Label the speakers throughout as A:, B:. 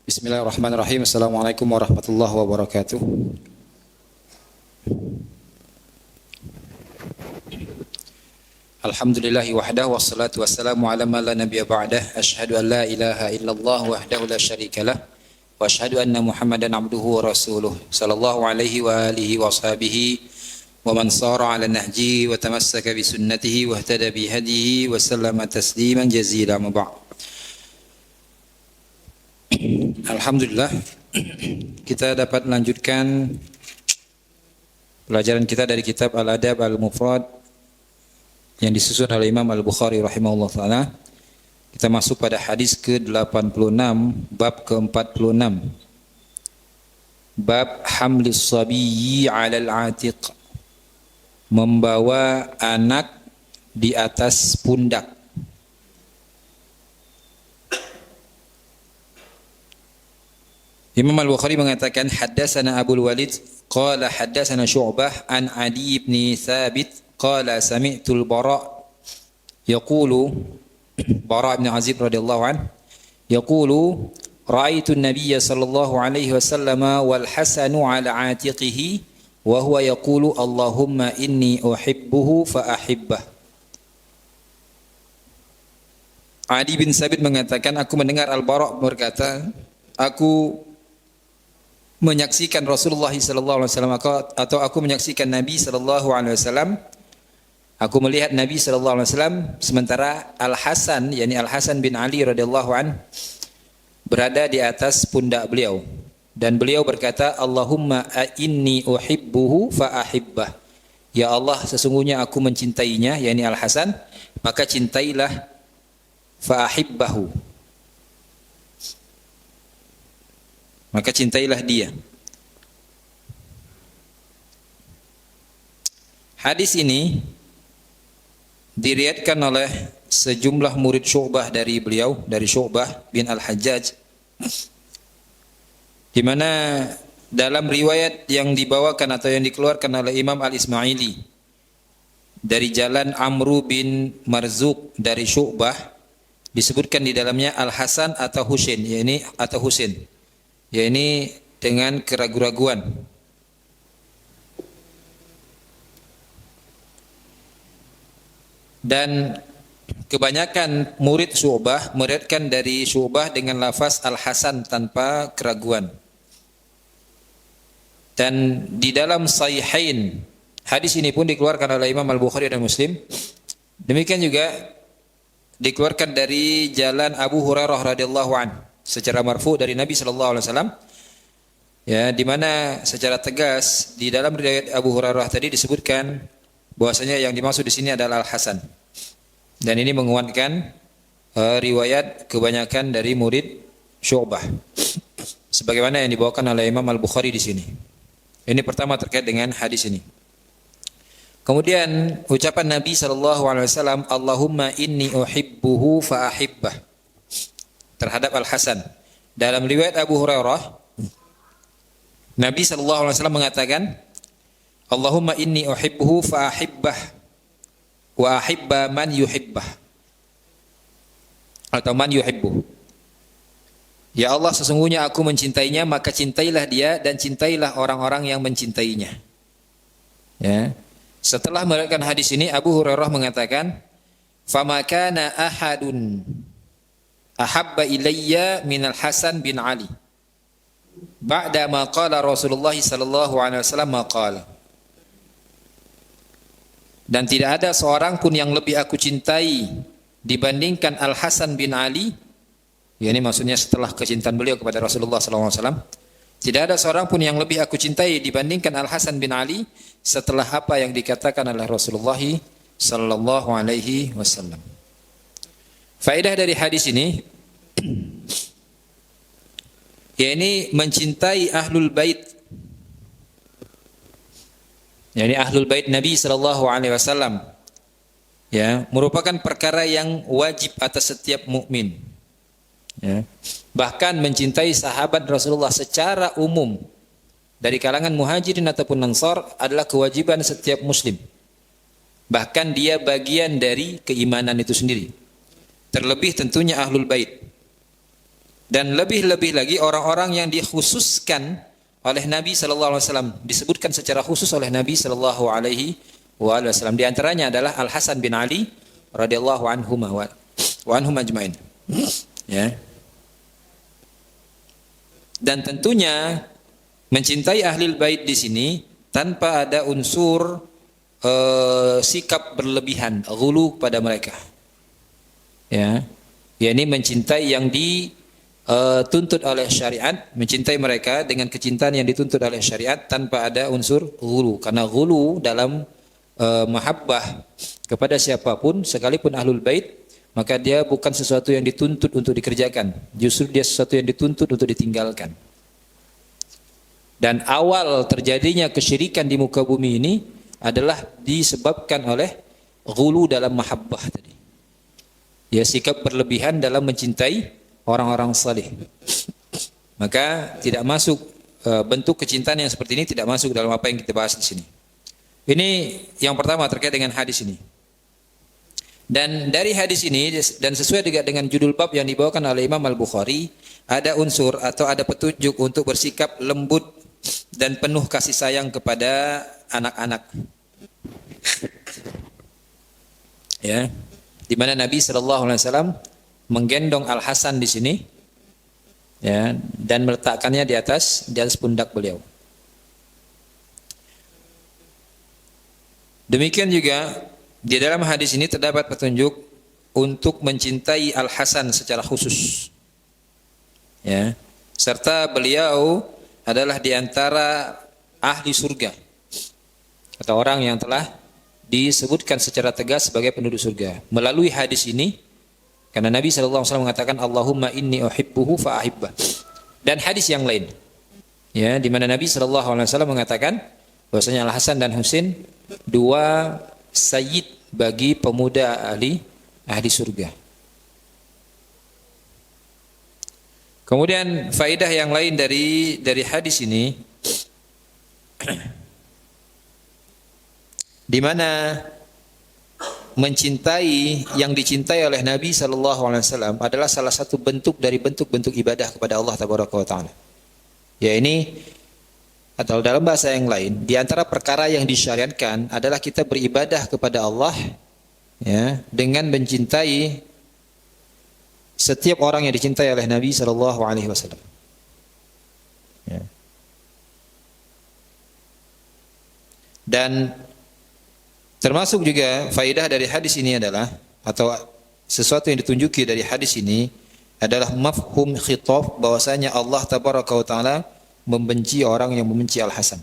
A: Bismillahirrahmanirrahim. Assalamualaikum warahmatullahi wabarakatuh. Alhamdulillahi wahdahu wassalatu wassalamu ala man la nabiyya ba'dah. Asyhadu an la ilaha illallah wahdahu la syarikalah wa asyhadu anna Muhammadan abduhu wa rasuluh sallallahu alaihi wa alihi wa sahbihi wa man sara ala nahji wa tamassaka bi sunnatihi wa ihtada bi hadihi wa sallama tasliman jazila ma ba'd. Alhamdulillah, kita dapat melanjutkan pelajaran kita dari kitab Al-Adab Al-Mufrad yang disusun oleh Imam Al-Bukhari rahimahullah ta'ala. Kita masuk pada hadis ke-86, bab ke-46. Bab hamlis sabiyyi 'alal 'atiq. Membawa anak di atas pundak. Imam Al-Bukhari mengatakan haddatsana Abul Walid qala haddatsana Syu'bah an Adi ibn Thabit qala sami'tu al-Bara yaqulu Bara ibn Azib radhiyallahu an yaqulu ra'aitu an-nabiy sallallahu alaihi wasallam wal Hasan 'ala 'atiqihi wa huwa yaqulu Allahumma inni uhibbuhu fa ahibbah. Adi bin Thabit mengatakan aku mendengar Al-Bara berkata, aku menyaksikan Rasulullah sallallahu alaihi wasallam atau aku menyaksikan Nabi sallallahu alaihi wasallam. Aku melihat Nabi sallallahu alaihi wasallam sementara Al-Hasan, yakni Al-Hasan bin Ali radhiyallahu an berada di atas pundak beliau dan beliau berkata, Allahumma inni uhibbuhu fa ahibbah. Ya Allah, sesungguhnya aku mencintainya, yakni Al-Hasan, maka cintailah fa ahibbahu. Maka cintailah dia. Hadis ini diriwayatkan oleh sejumlah murid Syu'bah dari beliau, dari Syu'bah bin Al-Hajjaj, di mana dalam riwayat yang dibawakan atau yang dikeluarkan oleh Imam Al-Ismaili dari jalan Amru bin Marzuq dari Syu'bah disebutkan di dalamnya Al-Hasan atau Husain, yakni dengan keraguan-raguan. Dan kebanyakan murid Syu'bah meriwayatkan dari Syu'bah dengan lafaz Al-Hasan tanpa keraguan. Dan di dalam Sahihain hadis ini pun dikeluarkan oleh Imam Al-Bukhari dan Muslim. Demikian juga dikeluarkan dari jalan Abu Hurairah radhiyallahu anhu secara marfu dari Nabi sallallahu alaihi wasallam, ya, di mana secara tegas di dalam riwayat Abu Hurairah tadi disebutkan bahwasanya yang dimaksud di sini adalah Al-Hasan. Dan ini menguatkan riwayat kebanyakan dari murid Syu'bah sebagaimana yang dibawakan oleh Imam Al-Bukhari di sini. Ini pertama terkait dengan hadis ini. Kemudian ucapan Nabi sallallahu alaihi wasallam, Allahumma inni uhibbuhu fa ahibbah, terhadap Al-Hasan. Dalam riwayat Abu Hurairah, Nabi sallallahu alaihi wasallam mengatakan, Allahumma inni uhibbuhu fa ahibbah wa ahibba man yuhibbah, atau man yuhibbuh. Ya Allah, sesungguhnya aku mencintainya, maka cintailah dia dan cintailah orang-orang yang mencintainya. Ya. Setelah meriwayatkan hadis ini, Abu Hurairah mengatakan, fama kana ahadun ahabba ilayya minal Hasan bin Ali ba'da ma qala Rasulullah sallallahu alaihi wasallam ma qala. Dan tidak ada seorang pun yang lebih aku cintai dibandingkan Al-Hasan bin Ali, yakni maksudnya setelah kecintaan beliau kepada Rasulullah sallallahu alaihi wasallam, tidak ada seorang pun yang lebih aku cintai dibandingkan Al-Hasan bin Ali setelah apa yang dikatakan oleh Rasulullah sallallahu alaihi wasallam. Faedah dari hadis ini, yakni mencintai ahlul bait, yakni ahlul bait Nabi sallallahu alaihi wasallam, ya, merupakan perkara yang wajib atas setiap mukmin. Ya. Bahkan mencintai sahabat Rasulullah secara umum dari kalangan muhajirin ataupun ansar adalah kewajiban setiap muslim. Bahkan dia bagian dari keimanan itu sendiri. Terlebih tentunya ahlul bait. Dan lebih-lebih lagi orang-orang yang dikhususkan oleh Nabi sallallahu alaihi wasallam, disebutkan secara khusus oleh Nabi sallallahu alaihi wasallam. Di antaranya adalah Al Hasan bin Ali radhiyallahu anhuma wa anhum ajmain. Ya. Dan tentunya mencintai ahlul bait di sini tanpa ada unsur sikap berlebihan, ghulu pada mereka. Ya. Yakni mencintai yang dituntut oleh syariat, mencintai mereka dengan kecintaan yang dituntut oleh syariat tanpa ada unsur ghulu. Karena ghulu dalam mahabbah kepada siapapun sekalipun ahlul bait, maka dia bukan sesuatu yang dituntut untuk dikerjakan, justru dia sesuatu yang dituntut untuk ditinggalkan. Dan awal terjadinya kesyirikan di muka bumi ini adalah disebabkan oleh ghulu dalam mahabbah tadi. Ya, sikap berlebihan dalam mencintai orang-orang saleh. Maka tidak masuk bentuk kecintaan yang seperti ini, tidak masuk dalam apa yang kita bahas di sini. Ini yang pertama terkait dengan hadis ini. Dan dari hadis ini dan sesuai juga dengan judul bab yang dibawakan oleh Imam Al-Bukhari, ada unsur atau ada petunjuk untuk bersikap lembut dan penuh kasih sayang kepada anak-anak. Ya, di mana Nabi sallallahu alaihi wasallam menggendong Al Hasan di sini, ya, dan meletakkannya di atas pundak beliau. Demikian juga di dalam hadis ini terdapat petunjuk untuk mencintai Al Hasan secara khusus. Ya, serta beliau adalah di antara ahli surga atau orang yang telah disebutkan secara tegas sebagai penduduk surga melalui hadis ini, karena Nabi sallallahu alaihi wasallam mengatakan Allahumma inni uhibbuhu fa ahibbah. Dan hadis yang lain, ya, di mana Nabi sallallahu alaihi wasallam mengatakan bahwasanya Al Hasan dan Husain dua sayyid bagi pemuda ahli surga. Kemudian faedah yang lain dari hadis ini, di mana mencintai yang dicintai oleh Nabi sallallahu alaihi wasallam adalah salah satu bentuk dari bentuk-bentuk ibadah kepada Allah tabaraka wa taala. Ya, ini atau dalam bahasa yang lain, di antara perkara yang disyariatkan adalah kita beribadah kepada Allah, ya, dengan mencintai setiap orang yang dicintai oleh Nabi sallallahu alaihi wasallam. Ya. Dan termasuk juga faedah dari hadis ini adalah, atau sesuatu yang ditunjuki dari hadis ini adalah mafhum khitab, bahwasanya Allah tabaraka wa taala membenci orang yang membenci Al Hasan.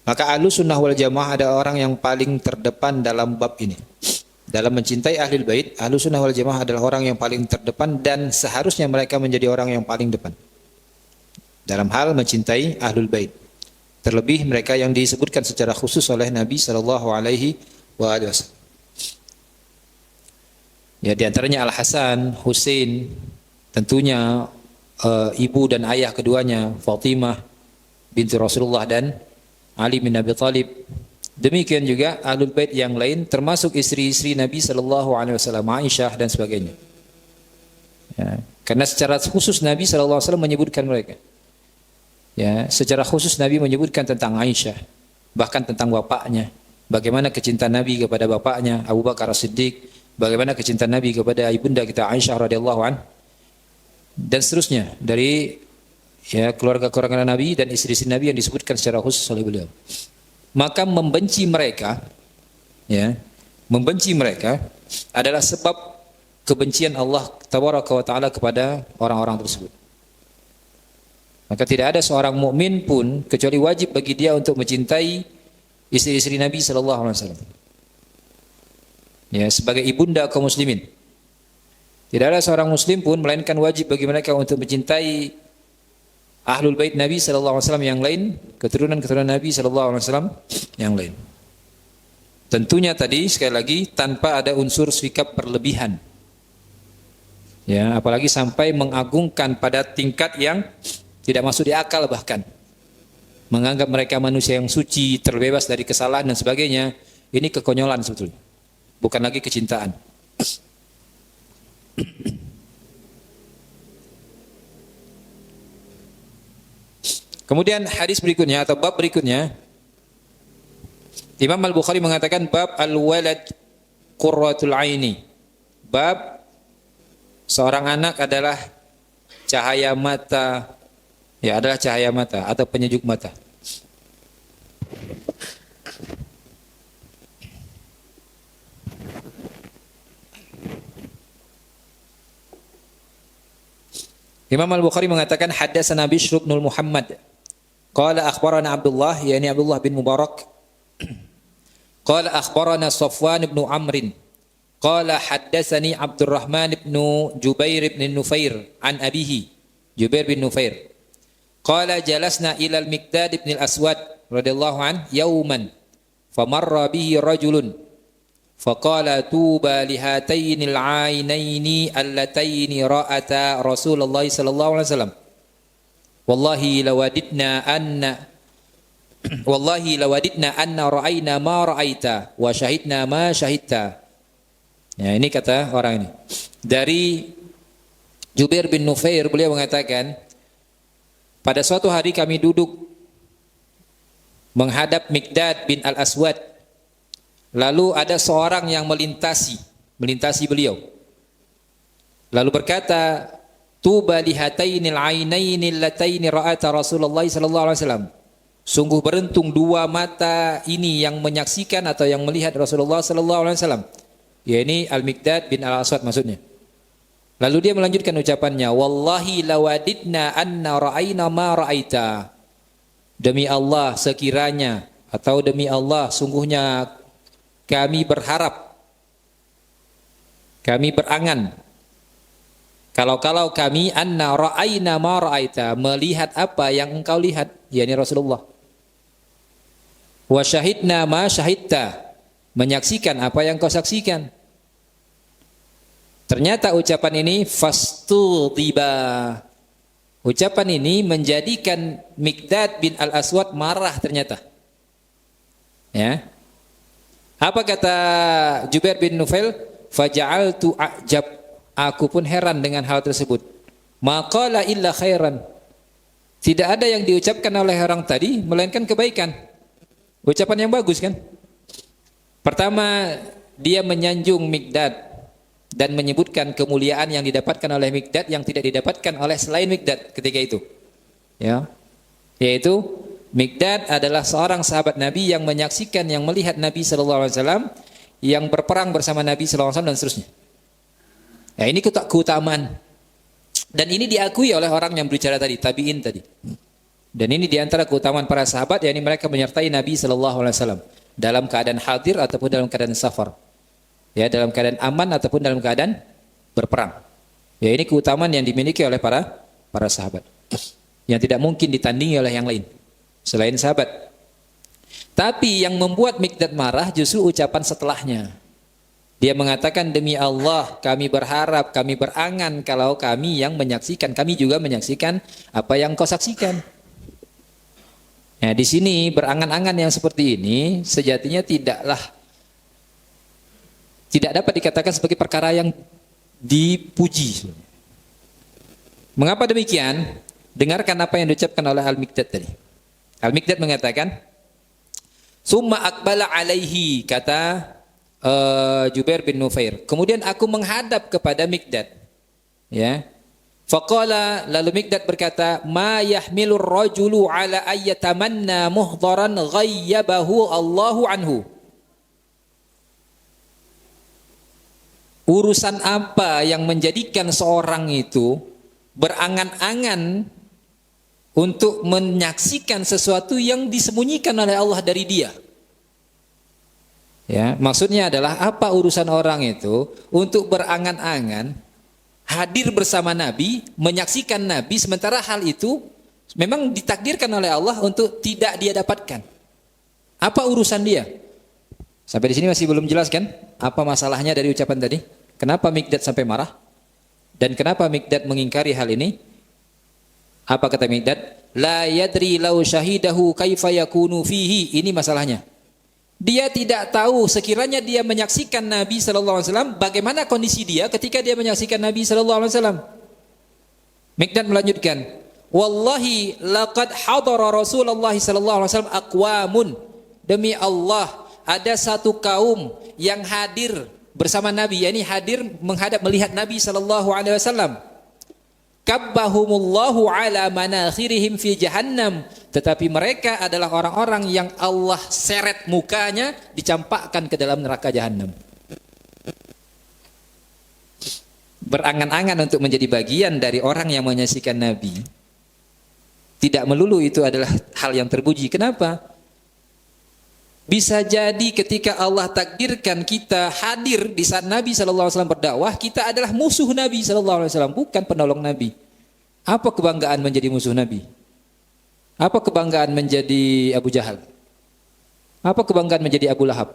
A: Maka Ahlus Sunnah wal Jamaah ada orang yang paling terdepan dalam bab ini. Dalam mencintai Ahlul Bait, Ahlus Sunnah wal Jamaah adalah orang yang paling terdepan dan seharusnya mereka menjadi orang yang paling depan dalam hal mencintai Ahlul Bait. Terlebih mereka yang disebutkan secara khusus oleh Nabi sallallahu alaihi wasallam. Ya, di antaranya Al Hasan, Husain, tentunya ibu dan ayah keduanya, Fatimah binti Rasulullah dan Ali bin Abi Thalib. Demikian juga Ahlul Bait yang lain, termasuk istri-istri Nabi sallallahu alaihi wasallam, Aisyah dan sebagainya. Ya, karena secara khusus Nabi sallallahu alaihi wasallam menyebutkan mereka. Ya, secara khusus Nabi menyebutkan tentang Aisyah, bahkan tentang bapaknya. Bagaimana kecintaan Nabi kepada bapaknya Abu Bakar As-Siddiq, bagaimana kecintaan Nabi kepada ibunda kita Aisyah radhiyallahu anha, dan seterusnya dari, ya, keluarga-keluarga Nabi dan istri-istri Nabi yang disebutkan secara khusus oleh beliau. Maka membenci mereka, ya, membenci mereka adalah sebab kebencian Allah tabaraka wa taala kepada orang-orang tersebut. Maka tidak ada seorang mukmin pun kecuali wajib bagi dia untuk mencintai istri-istri Nabi sallallahu alaihi wasallam. Ya, sebagai ibunda kaum muslimin. Tidak ada seorang muslim pun melainkan wajib bagi mereka untuk mencintai Ahlul Bait Nabi sallallahu alaihi wasallam yang lain, keturunan-keturunan Nabi sallallahu alaihi wasallam yang lain. Tentunya tadi sekali lagi tanpa ada unsur sikap berlebihan. Ya, apalagi sampai mengagungkan pada tingkat yang tidak masuk di akal, bahkan menganggap mereka manusia yang suci, terbebas dari kesalahan dan sebagainya. Ini kekonyolan sebetulnya. Bukan lagi kecintaan. Kemudian hadis berikutnya atau bab berikutnya, Imam Al-Bukhari mengatakan bab al-walad qurratul aini. Bab seorang anak adalah cahaya mata, ya adalah cahaya mata atau penyejuk mata. Imam Al-Bukhari mengatakan haddatsana Bishr bin Muhammad qala akhbarana Abdullah yani Abdullah bin Mubarak qala akhbarana Safwan bin Amr qala haddatsani Abdurrahman bin Jubair bin Nufair an abihi Jubair bin Nufair qala jalasna ila al-Miqdad bin al-Aswad radhiyallahu an yawman famarra bihi rajulun faqala tuba lihatainil ainaini allataini ra'ata Rasulullah sallallahu alaihi wasallam wallahi lawadidna anna ra'ayna ma ra'aita wa syahidna ma syahidta. Ya, ini kata orang ini. Dari Jubair bin Nufair, beliau mengatakan pada suatu hari kami duduk menghadap Miqdad bin al-Aswad. Lalu ada seorang yang melintasi beliau. Lalu berkata, "Tuba lihatainil ainaini allataini ra'ata Rasulullah sallallahu alaihi wasallam." Sungguh beruntung dua mata ini yang menyaksikan atau yang melihat Rasulullah sallallahu alaihi wasallam. Ya, ini Al-Miqdad bin Al-Aswad maksudnya. Lalu dia melanjutkan ucapannya, "Wallahi lawadidna anna ra'ayna ma ra'aita." Demi Allah sekiranya atau demi Allah sungguhnya kami berharap, kami berangan, kalau kami anna ra'ayna ma ra'aita, melihat apa yang engkau lihat, yakni Rasulullah. Wa syahidna ma syahidta, menyaksikan apa yang kau saksikan. Ternyata ucapan ini fastudhiba. Ucapan ini menjadikan Miqdad bin Al-Aswad marah ternyata. Ya. Apa kata Jubair bin Nufail? Faja'altu a'jab. Aku pun heran dengan hal tersebut. Maqala illa khairan. Tidak ada yang diucapkan oleh orang tadi melainkan kebaikan. Ucapan yang bagus kan? Pertama, dia menyanjung Miqdad dan menyebutkan kemuliaan yang didapatkan oleh Miqdad yang tidak didapatkan oleh selain Miqdad ketika itu. Ya. Yaitu Miqdad adalah seorang sahabat Nabi yang menyaksikan, yang melihat Nabi SAW, yang berperang bersama Nabi SAW dan seterusnya. Ya, ini keutamaan. Dan ini diakui oleh orang yang berbicara tadi, tabi'in tadi. Dan ini diantara keutamaan para sahabat, yakni mereka menyertai Nabi SAW dalam keadaan hadir ataupun dalam keadaan safar. Ya, dalam keadaan aman ataupun dalam keadaan berperang. Ya, ini keutamaan yang dimiliki oleh para sahabat. Yang tidak mungkin ditandingi oleh yang lain selain sahabat. Tapi yang membuat Miqdad marah justru ucapan setelahnya. Dia mengatakan, demi Allah kami berharap, kami berangan kalau kami yang menyaksikan, kami juga menyaksikan apa yang kau saksikan. Nah, di sini berangan-angan yang seperti ini sejatinya tidak dapat dikatakan sebagai perkara yang dipuji. Mengapa demikian? Dengarkan apa yang diucapkan oleh Al-Miqdad tadi. Al-Miqdad mengatakan, "Summa aqbala alaihi," kata Jubair bin Nufair. Kemudian aku menghadap kepada Miqdad. Ya. Faqala, lalu Miqdad berkata, "Ma yahmilur rajulu ala ayyatamanna muhdaran ghayyabahu Allahu anhu." Urusan apa yang menjadikan seorang itu berangan-angan untuk menyaksikan sesuatu yang disembunyikan oleh Allah dari dia? Ya, maksudnya adalah apa urusan orang itu untuk berangan-angan hadir bersama Nabi, menyaksikan Nabi, sementara hal itu memang ditakdirkan oleh Allah untuk tidak dia dapatkan. Apa urusan dia? Sampai di sini masih belum jelas kan? Apa masalahnya dari ucapan tadi? Kenapa Miqdad sampai marah? Dan kenapa Miqdad mengingkari hal ini? Apa kata Miqdad? La yadri law syahidahu kaifa yakunu fihi. Ini masalahnya. Dia tidak tahu sekiranya dia menyaksikan Nabi sallallahu alaihi wasallam, bagaimana kondisi dia ketika dia menyaksikan Nabi sallallahu alaihi wasallam. Miqdad melanjutkan, wallahi laqad hadara Rasulullah sallallahu alaihi wasallam aqwamun, demi Allah ada satu kaum yang hadir bersama Nabi, yakni hadir menghadap melihat Nabi sallallahu alaihi wasallam. Kabbahumullahu ala manakhirihim fi jahannam, tetapi mereka adalah orang-orang yang Allah seret mukanya dicampakkan ke dalam neraka jahannam. Berangan-angan untuk menjadi bagian dari orang yang menyaksikan Nabi, tidak melulu itu adalah hal yang terpuji. Kenapa? Bisa jadi ketika Allah takdirkan kita hadir di saat Nabi SAW berdakwah, kita adalah musuh Nabi SAW, bukan penolong Nabi. Apa kebanggaan menjadi musuh Nabi? Apa kebanggaan menjadi Abu Jahal? Apa kebanggaan menjadi Abu Lahab?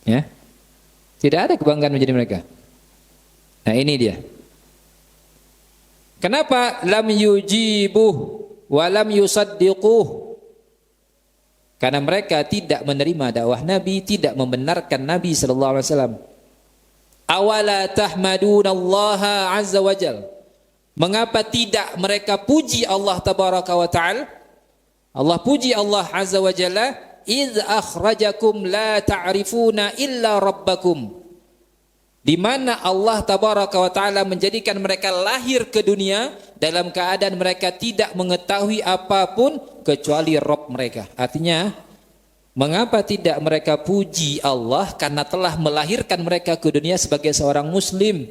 A: Ya, tidak ada kebanggaan menjadi mereka. Nah ini dia. Kenapa lam yujibuh wa lam yusaddiquh? Karena mereka tidak menerima dakwah Nabi, tidak membenarkan Nabi sallallahu alaihi wasallam. Awala tahmadunallaha azza wajal. Mengapa tidak mereka puji Allah tabaraka wa taala? Allah puji Allah azza wajalla, "Idz akhrajakum la ta'rifuna illa rabbakum." Di mana Allah tabaraka wa taala menjadikan mereka lahir ke dunia dalam keadaan mereka tidak mengetahui apapun kecuali Rabb mereka. Artinya, mengapa tidak mereka puji Allah? Karena telah melahirkan mereka ke dunia sebagai seorang muslim.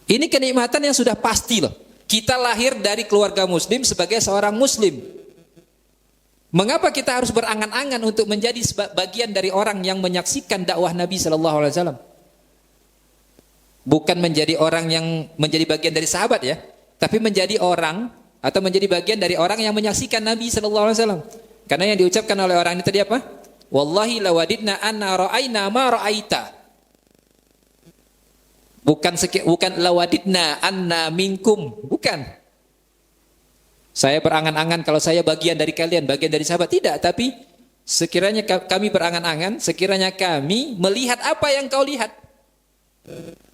A: Ini kenikmatan yang sudah pasti loh. Kita lahir dari keluarga muslim sebagai seorang muslim. Mengapa kita harus berangan-angan untuk menjadi bagian dari orang yang menyaksikan dakwah Nabi sallallahu alaihi wasallam? Bukan menjadi orang yang menjadi bagian dari sahabat ya, tapi menjadi orang atau menjadi bagian dari orang yang menyaksikan Nabi sallallahu alaihi wasallam. Karena yang diucapkan oleh orang ini tadi apa? Wallahi lawadidna anna ra'aina ma ra'aita. Bukan lawadidna anna minkum, bukan. Saya berangan-angan kalau saya bagian dari kalian, bagian dari sahabat, tidak. Tapi sekiranya kami berangan-angan, sekiranya kami melihat apa yang kau lihat.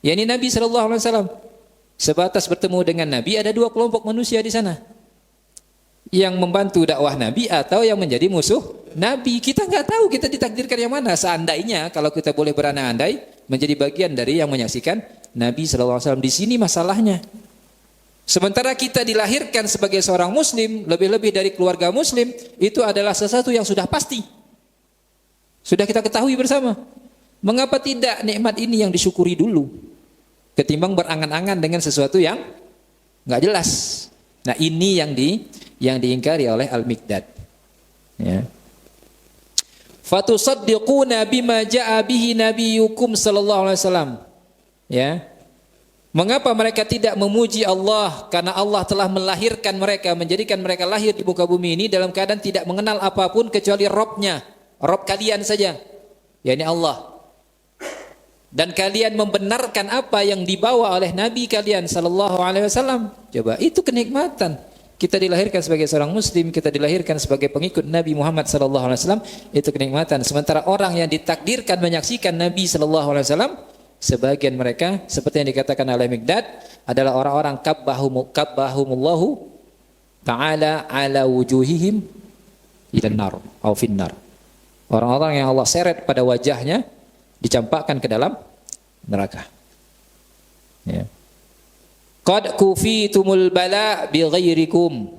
A: yakni Nabi SAW. Sebatas bertemu dengan Nabi, ada dua kelompok manusia di sana. Yang membantu dakwah Nabi atau yang menjadi musuh Nabi. Kita nggak tahu kita ditakdirkan yang mana. Seandainya kalau kita boleh berandai-andai menjadi bagian dari yang menyaksikan Nabi SAW. Di sini masalahnya. Sementara kita dilahirkan sebagai seorang muslim, lebih-lebih dari keluarga muslim, itu adalah sesuatu yang sudah pasti. Sudah kita ketahui bersama. Mengapa tidak nikmat ini yang disyukuri dulu, ketimbang berangan-angan dengan sesuatu yang nggak jelas. Nah ini yang diingkari oleh Al-Miqdad. Ya. Fatusaddiquna bima ja'a bihi nabiyyukum sallallahu alaihi wasallam. Ya. Mengapa mereka tidak memuji Allah? Karena Allah telah melahirkan mereka, menjadikan mereka lahir di muka bumi ini dalam keadaan tidak mengenal apapun kecuali Rabb-nya, Rabb kalian saja, yakni Allah. Dan kalian membenarkan apa yang dibawa oleh Nabi kalian sallallahu alaihi wasallam. Coba, itu kenikmatan. Kita dilahirkan sebagai seorang muslim, kita dilahirkan sebagai pengikut Nabi Muhammad sallallahu alaihi wasallam, itu kenikmatan. Sementara orang yang ditakdirkan menyaksikan Nabi sallallahu alaihi wasallam, sebagian mereka seperti yang dikatakan oleh Miqdad adalah orang-orang kabbahumullahu ta'ala ala wujuhihim ilan nar atau finnar. Orang-orang yang Allah seret pada wajahnya dicampakkan ke dalam neraka. Ya. Qad kufitumul bala bi ghairikum.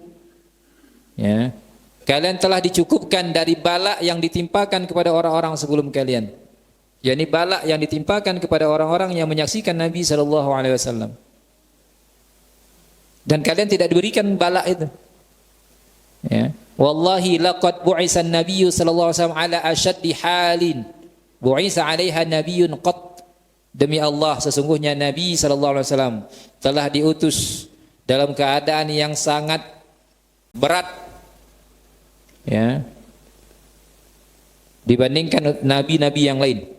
A: Ya. Kalian telah dicukupkan dari bala yang ditimpakan kepada orang-orang sebelum kalian. yakni bala yang ditimpakan kepada orang-orang yang menyaksikan Nabi sallallahu alaihi wasallam. Dan kalian tidak diberikan bala itu. Ya. Wallahi laqad bu'isa an-nabiyyu sallallahu alaihi wasallam ala ashaddi halin bu'isa 'alaiha nabiyyun qat. Demi Allah, sesungguhnya Nabi sallallahu alaihi wasallam telah diutus dalam keadaan yang sangat berat. Ya. Dibandingkan nabi-nabi yang lain.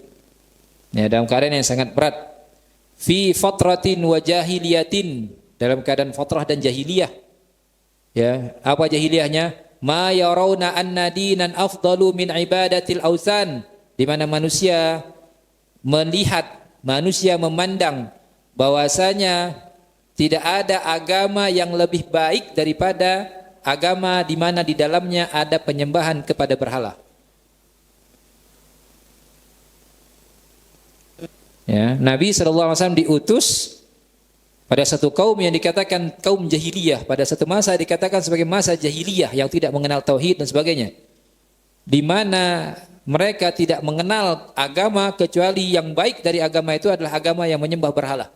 A: Ya, dalam keadaan yang sangat berat. Fi fatratin wa jahiliyatin, dalam keadaan fatrah dan jahiliyah. Ya, apa jahiliyahnya? Ma yarawna anna dinan afdalu min ibadatil ausan, di mana manusia melihat, manusia memandang bahwasanya tidak ada agama yang lebih baik daripada agama di mana di dalamnya ada penyembahan kepada berhala. Ya, Nabi SAW diutus pada satu kaum yang dikatakan kaum jahiliyah, pada satu masa dikatakan sebagai masa jahiliyah yang tidak mengenal tauhid dan sebagainya, di mana mereka tidak mengenal agama kecuali yang baik dari agama itu adalah agama yang menyembah berhala.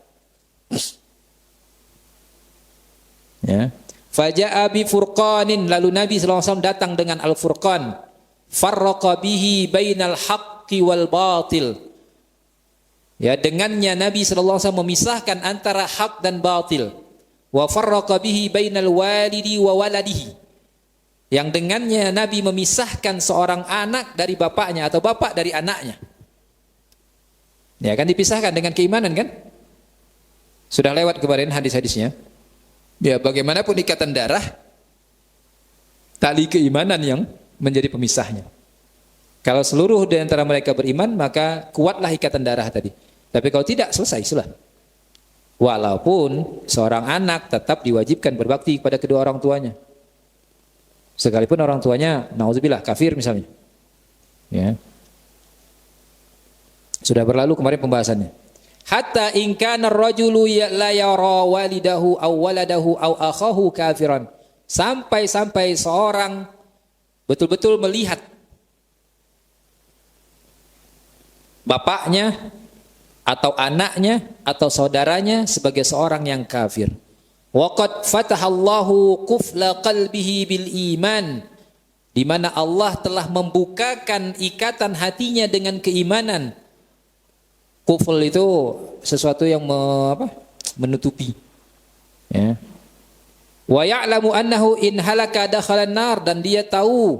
A: Ya. Faja'a bi furqanin, lalu Nabi SAW datang dengan al-furqan, farraqa bihi bainal haqqi wal batil. Ya, dengannya Nabi SAW memisahkan antara hak dan batil. Wa farraqa bihi bainal walidi wa waladihi. Yang dengannya Nabi memisahkan seorang anak dari bapaknya atau bapak dari anaknya. Ya kan, dipisahkan dengan keimanan kan? Sudah lewat kemarin hadis-hadisnya. Ya, bagaimanapun ikatan darah, tali keimanan yang menjadi pemisahnya. Kalau seluruh di antara mereka beriman, maka kuatlah ikatan darah tadi. Tapi kalau tidak, selesai sudah. Walaupun seorang anak tetap diwajibkan berbakti kepada kedua orang tuanya, sekalipun orang tuanya nauzubillah kafir misalnya. Ya. Sudah berlalu kemarin pembahasannya. Hatta in kana ar-rajulu la yara walidahu aw waladahu aw akhahu kafiran. Sampai seorang betul-betul melihat bapaknya atau anaknya atau saudaranya sebagai seorang yang kafir. Waqad fatahallahu qufla qalbihi bil iman, di mana Allah telah membukakan ikatan hatinya dengan keimanan. Kufl itu sesuatu yang menutupi. Ya. Wa ya'lamu annahu in halaka dakhalan nar, dan dia tahu,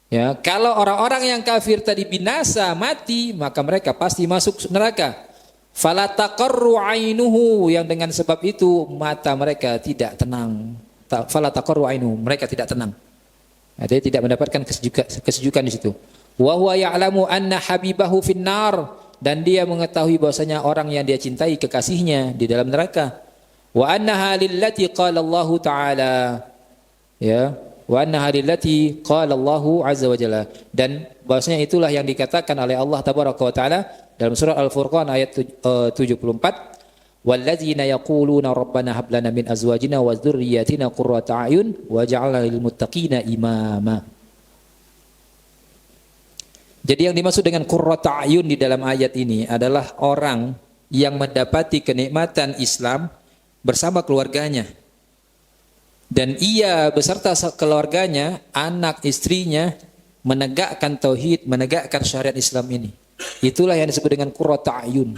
A: ya, kalau orang-orang yang kafir tadi binasa, mati, maka mereka pasti masuk neraka. Fala taqarru ainuhu, yang dengan sebab itu mata mereka tidak tenang. Fala taqarru ainuhu, mereka tidak tenang. Artinya tidak mendapatkan kesejukan di situ. Wa huwa ya'lamu anna habibahu finnar, dan dia mengetahui bahwasanya orang yang dia cintai, kekasihnya, di dalam neraka. Wa annaha lillati qala Allah Ta'ala, ya, wa annaha lillati qala Allah azza wa jalla, dan bahwasanya itulah yang dikatakan oleh Allah tabaraka wa taala dalam surah Al-Furqan ayat 74, walladzina yaquluna rabbana hab lana min azwajina wa dzurriyyatina qurrata a'yun waj'alna lil muttaqina imama. Jadi yang dimaksud dengan qurrata a'yun di dalam ayat ini adalah orang yang mendapati kenikmatan Islam bersama keluarganya, dan ia beserta keluarganya, anak istrinya, menegakkan tauhid, menegakkan syariat Islam ini. Itulah yang disebut dengan qurratu ayun.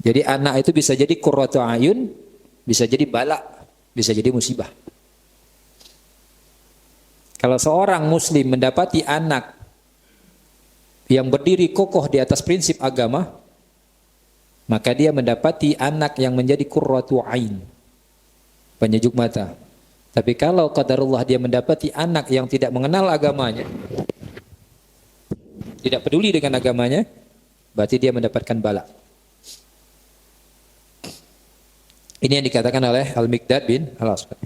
A: Jadi anak itu bisa jadi qurratu ayun, bisa jadi bala, bisa jadi musibah. Kalau seorang muslim mendapati anak yang berdiri kokoh di atas prinsip agama, maka dia mendapati anak yang menjadi qurratu ain, penyejuk mata. Tapi kalau qadarullah dia mendapati anak yang tidak mengenal agamanya, tidak peduli dengan agamanya, berarti dia mendapatkan bala. Ini yang dikatakan oleh Al-Miqdad bin Al-Aswad.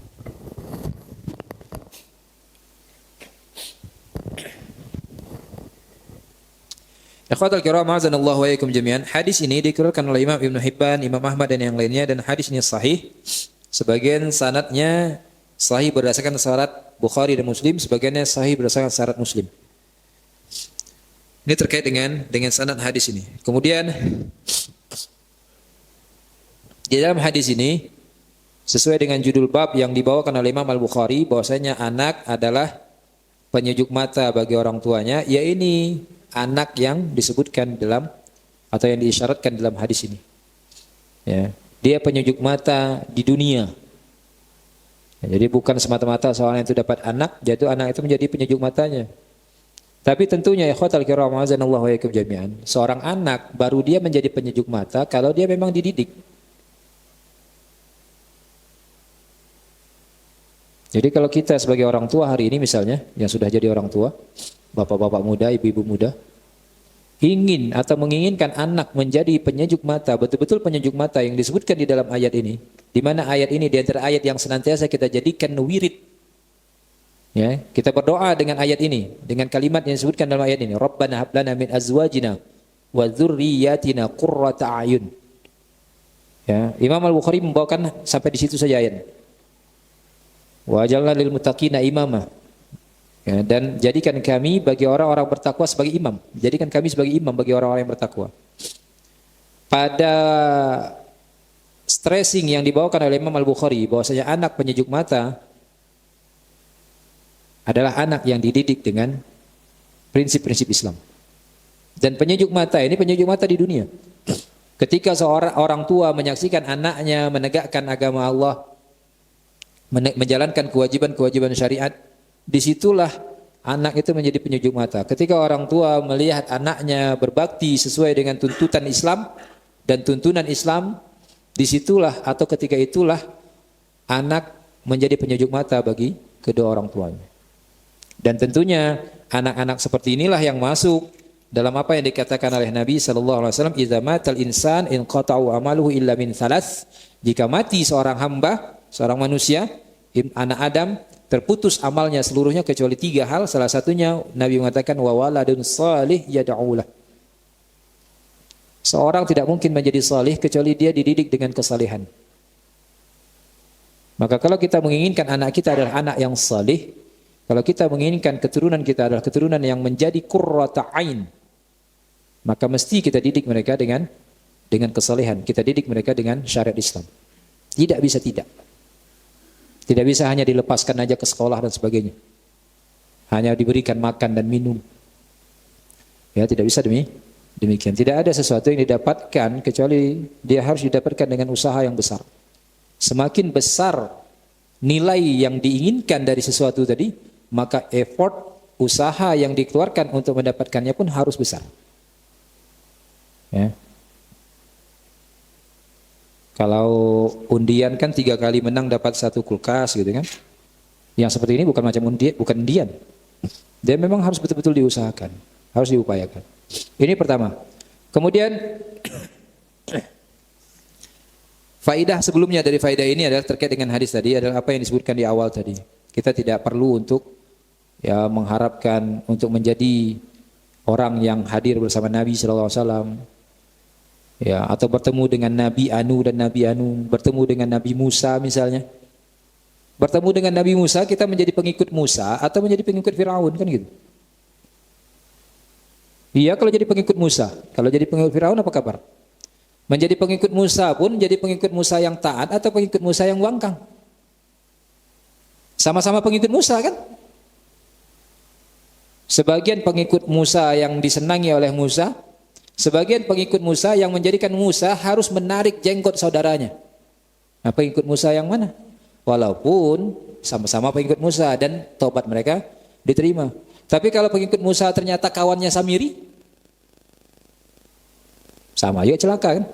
A: Ikhwatal kiram, azanallahu wa iyyakum jami'an. Hadis ini dikeluarkan oleh Imam Ibnu Hibban, Imam Ahmad dan yang lainnya, dan hadis ini sahih. Sebagian sanadnya sahih berdasarkan syarat Bukhari dan Muslim, sebagiannya sahih berdasarkan syarat Muslim. Ini terkait dengan sanad hadis ini. Kemudian di dalam hadis ini sesuai dengan judul bab yang dibawakan oleh Imam Al-Bukhari, bahwasanya anak adalah penyejuk mata bagi orang tuanya, ya ini anak yang disebutkan dalam atau yang diisyaratkan dalam hadis ini. Ya, dia penyejuk mata di dunia. Ya, jadi bukan semata-mata seorang itu dapat anak, jatuh anak itu menjadi penyejuk matanya. Tapi tentunya ya khotal kiram azanallahu wa iyyakum jami'an, seorang anak baru dia menjadi penyejuk mata kalau dia memang dididik. Jadi kalau kita sebagai orang tua hari ini misalnya, yang sudah jadi orang tua, bapak-bapak muda, ibu-ibu muda, ingin atau menginginkan anak menjadi penyejuk mata, betul-betul penyejuk mata yang disebutkan di dalam ayat ini, di mana ayat ini di antara ayat yang senantiasa kita jadikan wirid. Ya, kita berdoa dengan ayat ini, dengan kalimat yang disebutkan dalam ayat ini, Rabbana hab lana min azwajina wa dzurriyyatina qurrata a'yun. Ya, Imam Al-Bukhari membawakan sampai di situ saja ayat. Wa jalna lil muttaqina imama. Ya, dan jadikan kami bagi orang-orang bertakwa sebagai imam. Jadikan kami sebagai imam bagi orang-orang yang bertakwa. Pada stressing yang dibawakan oleh Imam Al-Bukhari bahwasanya anak penyejuk mata adalah anak yang dididik dengan prinsip-prinsip Islam. Dan penyejuk mata ini penyejuk mata di dunia. Ketika seorang orang tua menyaksikan anaknya menegakkan agama Allah, menjalankan kewajiban-kewajiban syariat, disitulah anak itu menjadi penyejuk mata. Ketika orang tua melihat anaknya berbakti sesuai dengan tuntutan Islam dan tuntunan Islam, disitulah atau ketika itulah anak menjadi penyejuk mata bagi kedua orang tuanya. Dan tentunya anak-anak seperti inilah yang masuk dalam apa yang dikatakan oleh Nabi SAW, idza matal insan inqata'u amaluhu illa min thalath. Jika mati seorang hamba, seorang manusia, anak Adam, terputus amalnya seluruhnya kecuali 3 hal. Salah satunya Nabi mengatakan wa waladun salih yad'ulah. Seorang tidak mungkin menjadi salih kecuali dia dididik dengan kesalehan. Maka kalau kita menginginkan anak kita adalah anak yang salih, kalau kita menginginkan keturunan kita adalah keturunan yang menjadi qurrata ain, maka mesti kita didik mereka dengan kesalehan. Kita didik mereka dengan syariat Islam. Tidak bisa tidak. Tidak bisa hanya dilepaskan aja ke sekolah dan sebagainya. Hanya diberikan makan dan minum. Ya, tidak bisa demikian. Tidak ada sesuatu yang didapatkan kecuali dia harus didapatkan dengan usaha yang besar. Semakin besar nilai yang diinginkan dari sesuatu tadi, maka effort, usaha yang dikeluarkan untuk mendapatkannya pun harus besar. Ya. Kalau undian kan 3 kali menang dapat 1 kulkas gitu kan. Yang seperti ini bukan macam bukan undian. Dia memang harus betul-betul diusahakan, harus diupayakan. Ini pertama. Kemudian faidah sebelumnya dari faidah ini adalah terkait dengan hadis tadi, adalah apa yang disebutkan di awal tadi. Kita tidak perlu untuk mengharapkan untuk menjadi orang yang hadir bersama Nabi sallallahu alaihi wasallam. Ya, atau bertemu dengan Nabi Anu dan Nabi Anu, bertemu dengan Nabi Musa misalnya. Bertemu dengan Nabi Musa, kita menjadi pengikut Musa atau menjadi pengikut Firaun, kan gitu. Iya, kalau jadi pengikut Musa. Kalau jadi pengikut Firaun apa kabar? Menjadi pengikut Musa pun jadi pengikut Musa yang taat atau pengikut Musa yang wangkang. Sama-sama pengikut Musa kan? Sebagian pengikut Musa yang disenangi oleh Musa, sebagian pengikut Musa yang menjadikan Musa harus menarik jenggot saudaranya. Nah, pengikut Musa yang mana? Walaupun sama-sama pengikut Musa dan taubat mereka diterima. Tapi kalau pengikut Musa ternyata kawannya Samiri, sama yuk celaka kan?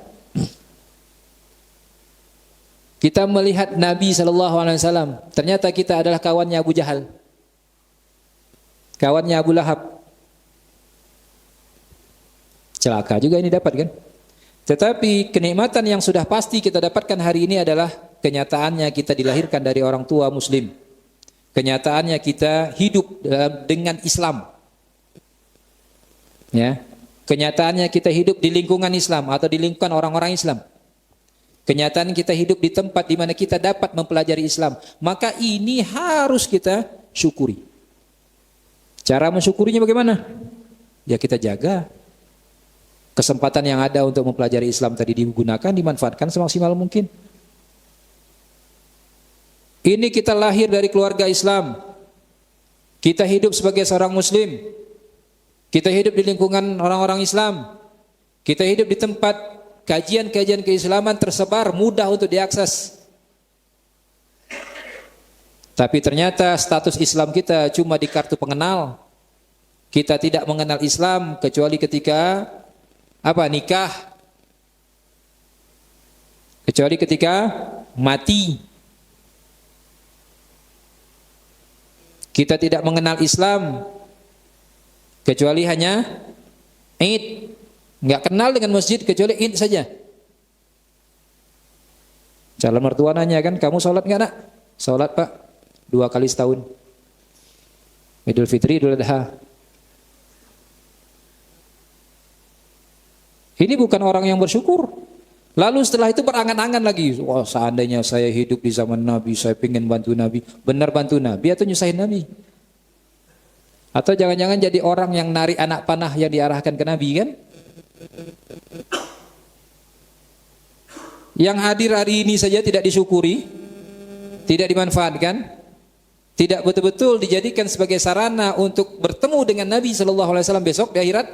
A: Kita melihat Nabi SAW, ternyata kita adalah kawannya Abu Jahal, kawannya Abu Lahab. Celaka juga ini dapat kan? Tetapi kenikmatan yang sudah pasti kita dapatkan hari ini adalah kenyataannya kita dilahirkan dari orang tua Muslim. Kenyataannya kita hidup dengan Islam. Ya. Kenyataannya kita hidup di lingkungan Islam atau di lingkungan orang-orang Islam. Kenyataan kita hidup di tempat di mana kita dapat mempelajari Islam. Maka ini harus kita syukuri. Cara mensyukurinya bagaimana? Ya kita jaga. Kesempatan yang ada untuk mempelajari Islam tadi digunakan, dimanfaatkan semaksimal mungkin. Ini kita lahir dari keluarga Islam. Kita hidup sebagai seorang Muslim. Kita hidup di lingkungan orang-orang Islam. Kita hidup di tempat kajian-kajian keislaman tersebar, mudah untuk diakses. Tapi ternyata status Islam kita cuma di kartu pengenal. Kita tidak mengenal Islam kecuali ketika nikah. Kecuali ketika mati. Kita tidak mengenal Islam kecuali hanya Id. Nggak kenal dengan masjid kecuali Id saja. Calon mertua nanya kan, kamu sholat nggak nak? Sholat pak, 2 kali setahun. Idul Fitri, Idul Adha. Ini bukan orang yang bersyukur. Lalu setelah itu berangan-angan lagi. Wah, seandainya saya hidup di zaman Nabi, saya ingin bantu Nabi. Benar bantu Nabi atau nyusahin Nabi? Atau jangan-jangan jadi orang yang narik anak panah yang diarahkan ke Nabi kan? Yang hadir hari ini saja tidak disyukuri, tidak dimanfaatkan, tidak betul-betul dijadikan sebagai sarana untuk bertemu dengan Nabi SAW besok di akhirat,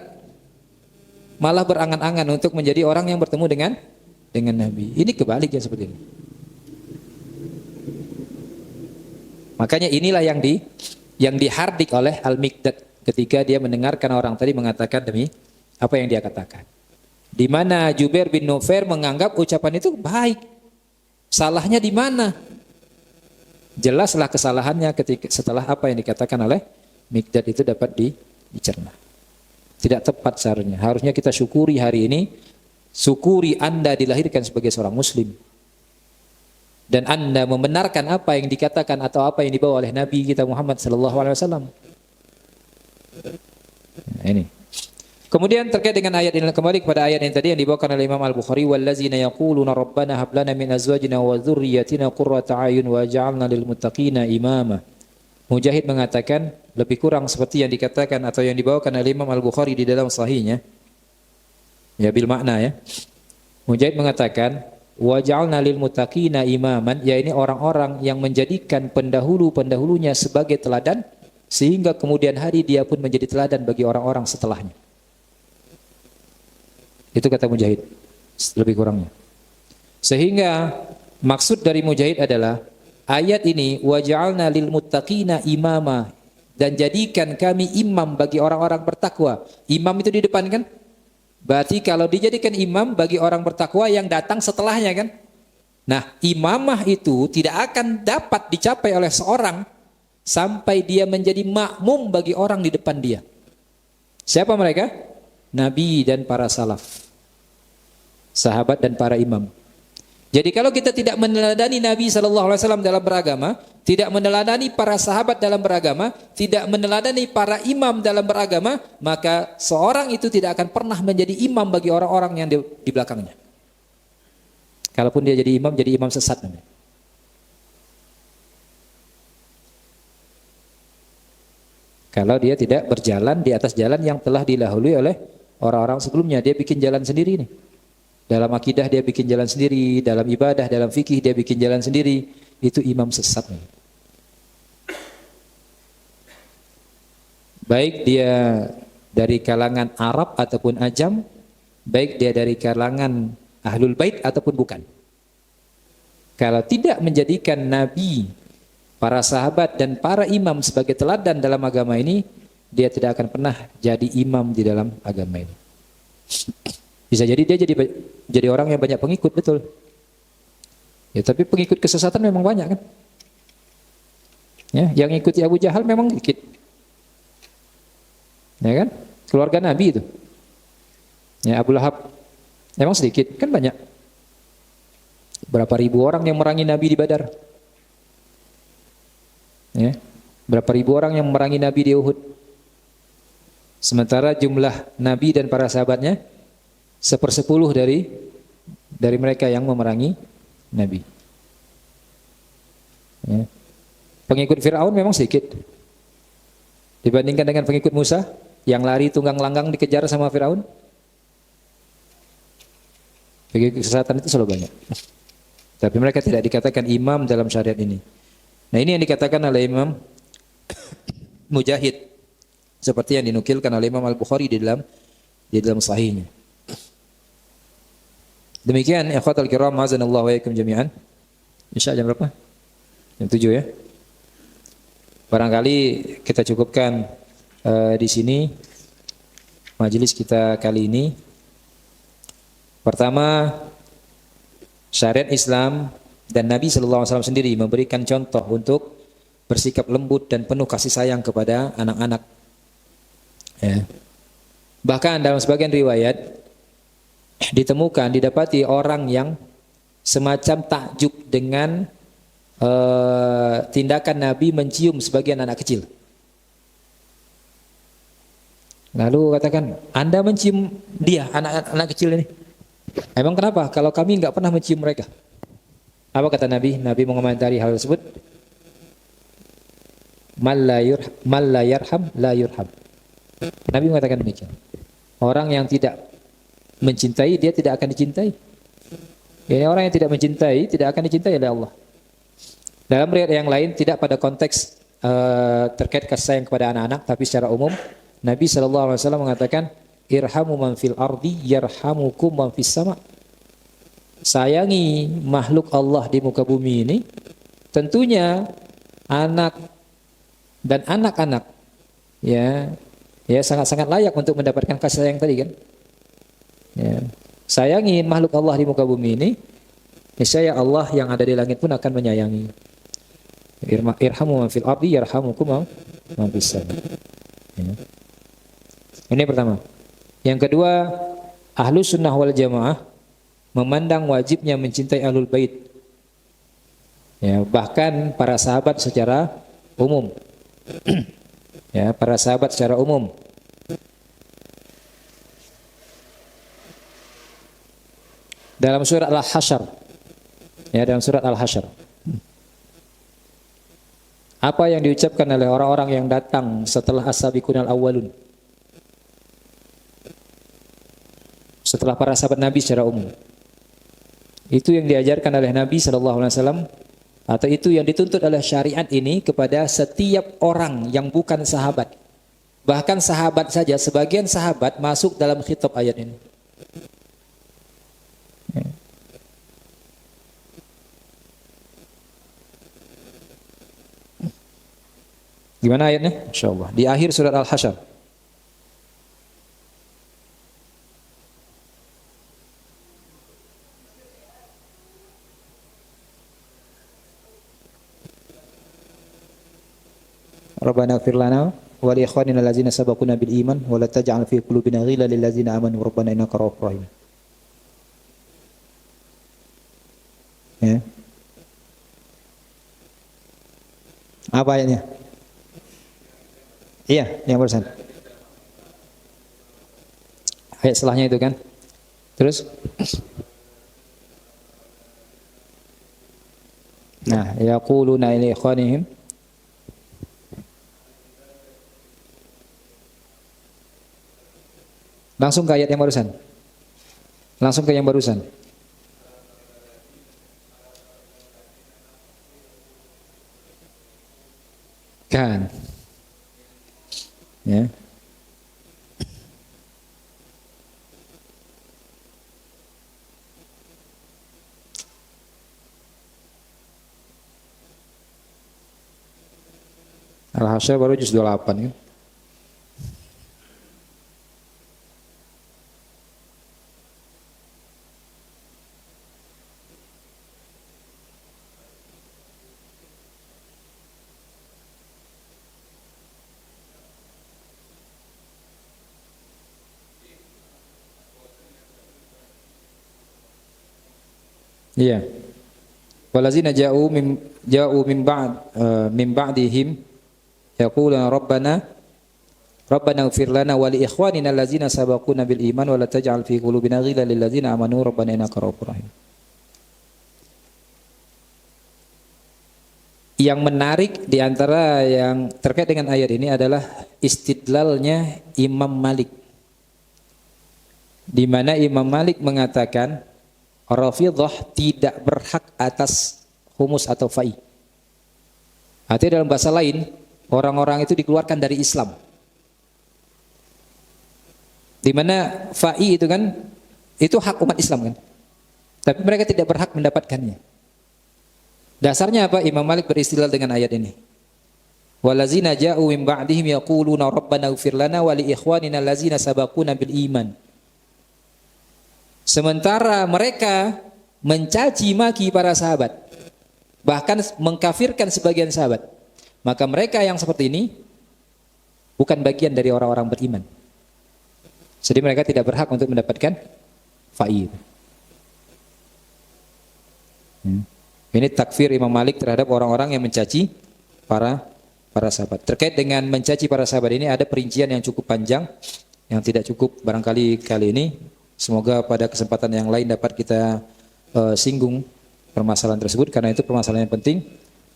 A: malah berangan-angan untuk menjadi orang yang bertemu dengan Nabi. Ini kebalik ya seperti ini. Makanya inilah yang dihardik oleh Al-Miqdad ketika dia mendengarkan orang tadi mengatakan demi apa yang dia katakan. Di mana Jubair bin Nufair menganggap ucapan itu baik. Salahnya di mana? Jelaslah kesalahannya ketika setelah apa yang dikatakan oleh Miqdad itu dapat dicerna. Tidak tepat seharusnya. Harusnya kita syukuri hari ini. Syukuri Anda dilahirkan sebagai seorang muslim. Dan Anda membenarkan apa yang dikatakan atau apa yang dibawa oleh Nabi kita Muhammad SAW. Nah, ini. Kemudian terkait dengan ayat ini, kembali kepada ayat yang tadi yang dibawakan oleh Imam Al-Bukhari, wallazina yaquluna rabbana hab lana min azwajina wa dzurriyyatina qurrata a'yun waj'alna lil muttaqina imama. Mujahid mengatakan lebih kurang seperti yang dikatakan atau yang dibawakan oleh Imam Al-Bukhari di dalam sahihnya. Ya bil makna ya. Mujahid mengatakan waj'alna lil muttaqina imaman, ya ini orang-orang yang menjadikan pendahulu-pendahulunya sebagai teladan sehingga kemudian hari dia pun menjadi teladan bagi orang-orang setelahnya. Itu kata Mujahid, lebih kurangnya. Sehingga maksud dari Mujahid adalah ayat ini waj'alna lil muttaqina imama, dan jadikan kami imam bagi orang-orang bertakwa. Imam itu di depan kan? Berarti kalau dijadikan imam bagi orang bertakwa yang datang setelahnya kan? Nah, imamah itu tidak akan dapat dicapai oleh seorang sampai dia menjadi makmum bagi orang di depan dia. Siapa mereka? Nabi dan para salaf, sahabat dan para imam. Jadi kalau kita tidak meneladani Nabi SAW dalam beragama, tidak meneladani para sahabat dalam beragama, tidak meneladani para imam dalam beragama, maka seorang itu tidak akan pernah menjadi imam bagi orang-orang yang di belakangnya. Kalaupun dia jadi imam sesat namanya. Kalau dia tidak berjalan di atas jalan yang telah dilahului oleh orang-orang sebelumnya, dia bikin jalan sendiri nih. Dalam akidah dia bikin jalan sendiri, dalam ibadah, dalam fikih dia bikin jalan sendiri, itu imam sesat nih. Baik dia dari kalangan Arab ataupun Ajam, baik dia dari kalangan Ahlul Bait ataupun bukan. Kalau tidak menjadikan Nabi, para sahabat dan para imam sebagai teladan dalam agama ini, dia tidak akan pernah jadi imam di dalam agama ini. Bisa jadi dia jadi orang yang banyak pengikut, betul. Ya, tapi pengikut kesesatan memang banyak kan? Ya, yang ikuti Abu Jahal memang dikit. Ya kan? Keluarga Nabi itu. Ya, Abu Lahab memang sedikit, kan banyak. Berapa ribu orang yang merangi Nabi di Badar? Ya, berapa ribu orang yang merangi Nabi di Uhud? Sementara jumlah Nabi dan para sahabatnya 1/10 dari mereka yang memerangi Nabi. Ya. Pengikut Fir'aun memang sedikit dibandingkan dengan pengikut Musa yang lari tunggang langgang dikejar sama Fir'aun. Pengikut kesesatan itu selalu banyak. Tapi mereka tidak dikatakan imam dalam syariat ini. Nah, ini yang dikatakan oleh Imam Mujahid, seperti yang dinukilkan oleh Imam Al-Bukhari di dalam sahihnya. Demikian ikhwatal kiram, azanallahu wa iyyakum jami'an. Insya jam berapa? Jam 7 ya. Barangkali kita cukupkan di sini majelis kita kali ini. Pertama, syariat Islam dan Nabi SAW sendiri memberikan contoh untuk bersikap lembut dan penuh kasih sayang kepada anak-anak. Ya. Bahkan dalam sebagian riwayat didapati orang yang semacam takjub dengan tindakan Nabi mencium sebagian anak kecil. Lalu katakan, Anda mencium dia, anak kecil ini. Emang kenapa? Kalau kami nggak pernah mencium mereka. Apa kata Nabi? Nabi mengomentari hal tersebut. Man la yarham la yurham. Nabi mengatakan demikian. Orang yang tidak mencintai, dia tidak akan dicintai. Yani orang yang tidak mencintai, tidak akan dicintai oleh Allah. Dalam riwayat yang lain, tidak pada konteks terkait kasih sayang kepada anak-anak, tapi secara umum, Nabi SAW mengatakan, irhamu man fil ardi, yarhamukum man fis sama. Sayangi makhluk Allah di muka bumi ini, tentunya anak dan anak-anak, ya sangat-sangat layak untuk mendapatkan kasih sayang tadi kan. Ya. Sayangi makhluk Allah di muka bumi ini, niscaya Allah yang ada di langit pun akan menyayangi. Irhamu man fil ardi yarhamukum man fis sama. Ya. Ini pertama. Yang kedua, Ahlus Sunnah wal Jamaah memandang wajibnya mencintai Ahlul Bait. Ya, bahkan para sahabat secara umum. Ya, para sahabat secara umum. Dalam surat Al-Hasyr. Ya, dalam surat Al-Hasyr. Apa yang diucapkan oleh orang-orang yang datang setelah as-sabiqunal awwalun? Setelah para sahabat Nabi secara umum. Itu yang diajarkan oleh Nabi SAW, atau itu yang dituntut oleh syariat ini kepada setiap orang yang bukan sahabat. Bahkan sahabat saja, sebagian sahabat masuk dalam khitab ayat ini. Gimana ayatnya? Insyaallah di akhir surat Al-Hasyr. Rabbana ighfir lana wa li ikhwanina allazina sabaquna bil iman wa la taj'al fi qulubina ghillan lil ladzina amanu rabbana innaka ra'ufur rahim. Ya. Apa ayatnya? Iya, yang barusan. Ayat setelahnya itu kan. Terus? Nah, yaquluna li ikhwanihim. Langsung ke ayat yang barusan. Langsung ke yang barusan. Kan. Ya. Al-Hasyr baru juz 28 ya. Iya. Walazina ja'u min ba'dihim yaquluna rabbana ighfir lana wa li ikhwanina allazina sabaquna bil iman wa la taj'al fi qulubina ghillan lil ladzina amanu rabbana innaka ra'ufur rahim. Yang menarik di antara yang terkait dengan ayat ini adalah istidlalnya Imam Malik. Di mana Imam Malik mengatakan Rafidhah tidak berhak atas humus atau fa'i. Artinya dalam bahasa lain, orang-orang itu dikeluarkan dari Islam. Di mana fa'i itu kan, itu hak umat Islam kan. Tapi mereka tidak berhak mendapatkannya. Dasarnya apa? Imam Malik beristidlal dengan ayat ini. Walazina ja'u min ba'dihim yaquluna rabbana ighfir lana wa li ikhwanina allazina sabaquna bil iman. Sementara mereka mencaci maki para sahabat, bahkan mengkafirkan sebagian sahabat, maka mereka yang seperti ini bukan bagian dari orang-orang beriman. Jadi mereka tidak berhak untuk mendapatkan fai. Ini takfir Imam Malik terhadap orang-orang yang mencaci para sahabat. Terkait dengan mencaci para sahabat ini ada perincian yang cukup panjang yang tidak cukup barangkali kali ini. Semoga pada kesempatan yang lain dapat kita singgung permasalahan tersebut karena itu permasalahan yang penting.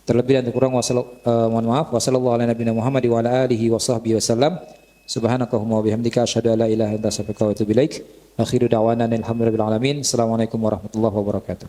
A: Terlebih dan terkurang mohon maaf. Wassalamualaikum warahmatullahi wabarakatuh. Subhanakallahumma wa bihamdika asyhadu an la ilaha illa anta astaghfiruka wa atubu ilaik. Akhiru da'wana alhamdulillahi rabbil alamin. Assalamualaikum warahmatullahi wabarakatuh.